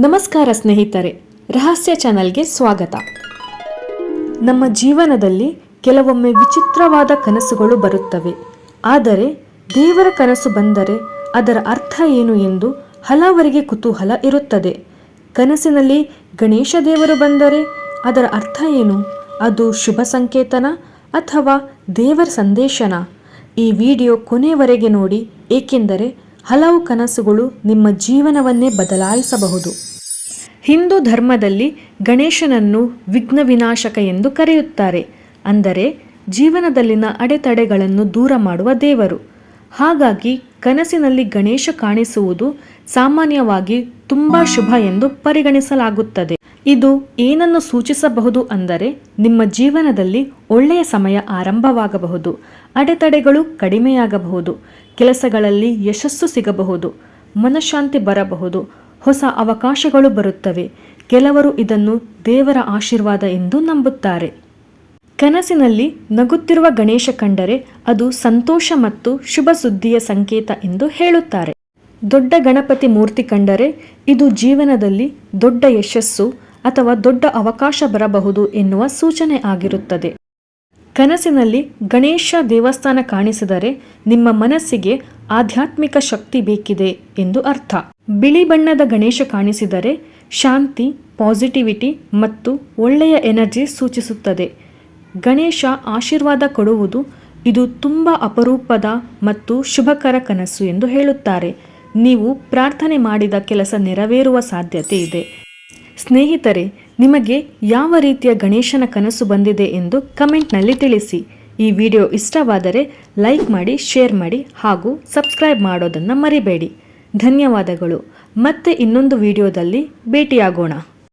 ನಮಸ್ಕಾರ ಸ್ನೇಹಿತರೆ, ರಹಸ್ಯ ಚಾನಲ್ಗೆ ಸ್ವಾಗತ. ನಮ್ಮ ಜೀವನದಲ್ಲಿ ಕೆಲವೊಮ್ಮೆ ವಿಚಿತ್ರವಾದ ಕನಸುಗಳು ಬರುತ್ತವೆ. ಆದರೆ ದೇವರ ಕನಸು ಬಂದರೆ ಅದರ ಅರ್ಥ ಏನು ಎಂದು ಹಲವರಿಗೆ ಕುತೂಹಲ ಇರುತ್ತದೆ. ಕನಸಿನಲ್ಲಿ ಗಣೇಶ ದೇವರು ಬಂದರೆ ಅದರ ಅರ್ಥ ಏನು? ಅದು ಶುಭ ಸಂಕೇತನ ಅಥವಾ ದೇವರ ಸಂದೇಶನ? ಈ ವಿಡಿಯೋ ಕೊನೆಯವರೆಗೆ ನೋಡಿ, ಏಕೆಂದರೆ ಹಲವು ಕನಸುಗಳು ನಿಮ್ಮ ಜೀವನವನ್ನೇ ಬದಲಾಯಿಸಬಹುದು. ಹಿಂದೂ ಧರ್ಮದಲ್ಲಿ ಗಣೇಶನನ್ನು ವಿಘ್ನ ವಿನಾಶಕ ಎಂದು ಕರೆಯುತ್ತಾರೆ. ಅಂದರೆ ಜೀವನದಲ್ಲಿನ ಅಡೆತಡೆಗಳನ್ನು ದೂರ ಮಾಡುವ ದೇವರು. ಹಾಗಾಗಿ ಕನಸಿನಲ್ಲಿ ಗಣೇಶ ಕಾಣಿಸುವುದು ಸಾಮಾನ್ಯವಾಗಿ ತುಂಬ ಶುಭ ಎಂದು ಪರಿಗಣಿಸಲಾಗುತ್ತದೆ. ಇದು ಏನನ್ನು ಸೂಚಿಸಬಹುದು ಅಂದರೆ ನಿಮ್ಮ ಜೀವನದಲ್ಲಿ ಒಳ್ಳೆಯ ಸಮಯ ಆರಂಭವಾಗಬಹುದು, ಅಡೆತಡೆಗಳು ಕಡಿಮೆಯಾಗಬಹುದು, ಕೆಲಸಗಳಲ್ಲಿ ಯಶಸ್ಸು ಸಿಗಬಹುದು, ಮನಃಶಾಂತಿ ಬರಬಹುದು, ಹೊಸ ಅವಕಾಶಗಳು ಬರುತ್ತವೆ. ಕೆಲವರು ಇದನ್ನು ದೇವರ ಆಶೀರ್ವಾದ ಎಂದು ನಂಬುತ್ತಾರೆ. ಕನಸಿನಲ್ಲಿ ನಗುತ್ತಿರುವ ಗಣೇಶ ಕಂಡರೆ ಅದು ಸಂತೋಷ ಮತ್ತು ಶುಭ ಸುದ್ದಿಯ ಸಂಕೇತ ಎಂದು ಹೇಳುತ್ತಾರೆ. ದೊಡ್ಡ ಗಣಪತಿ ಮೂರ್ತಿ ಕಂಡರೆ ಇದು ಜೀವನದಲ್ಲಿ ದೊಡ್ಡ ಯಶಸ್ಸು ಅಥವಾ ದೊಡ್ಡ ಅವಕಾಶ ಬರಬಹುದು ಎನ್ನುವ ಸೂಚನೆ ಆಗಿರುತ್ತದೆ. ಕನಸಿನಲ್ಲಿ ಗಣೇಶ ದೇವಸ್ಥಾನ ಕಾಣಿಸಿದರೆ ನಿಮ್ಮ ಮನಸ್ಸಿಗೆ ಆಧ್ಯಾತ್ಮಿಕ ಶಕ್ತಿ ಬೇಕಿದೆ ಎಂದು ಅರ್ಥ. ಬಿಳಿ ಬಣ್ಣದ ಗಣೇಶ ಕಾಣಿಸಿದರೆ ಶಾಂತಿ, ಪಾಸಿಟಿವಿಟಿ ಮತ್ತು ಒಳ್ಳೆಯ ಎನರ್ಜಿ ಸೂಚಿಸುತ್ತದೆ. ಗಣೇಶ ಆಶೀರ್ವಾದ ಕೊಡುವುದು ಇದು ತುಂಬ ಅಪರೂಪದ ಮತ್ತು ಶುಭಕರ ಕನಸು ಎಂದು ಹೇಳುತ್ತಾರೆ. ನೀವು ಪ್ರಾರ್ಥನೆ ಮಾಡಿದ ಕೆಲಸ ನೆರವೇರುವ ಸಾಧ್ಯತೆ ಇದೆ. ಸ್ನೇಹಿತರೆ, ನಿಮಗೆ ಯಾವ ರೀತಿಯ ಗಣೇಶನ ಕನಸು ಬಂದಿದೆ ಎಂದು ಕಮೆಂಟ್ನಲ್ಲಿ ತಿಳಿಸಿ. ಈ ವಿಡಿಯೋ ಇಷ್ಟವಾದರೆ ಲೈಕ್ ಮಾಡಿ, ಶೇರ್ ಮಾಡಿ ಹಾಗೂ ಸಬ್ಸ್ಕ್ರೈಬ್ ಮಾಡೋದನ್ನು ಮರಿಬೇಡಿ. ಧನ್ಯವಾದಗಳು. ಮತ್ತೆ ಇನ್ನೊಂದು ವಿಡಿಯೋದಲ್ಲಿ ಭೇಟಿಯಾಗೋಣ.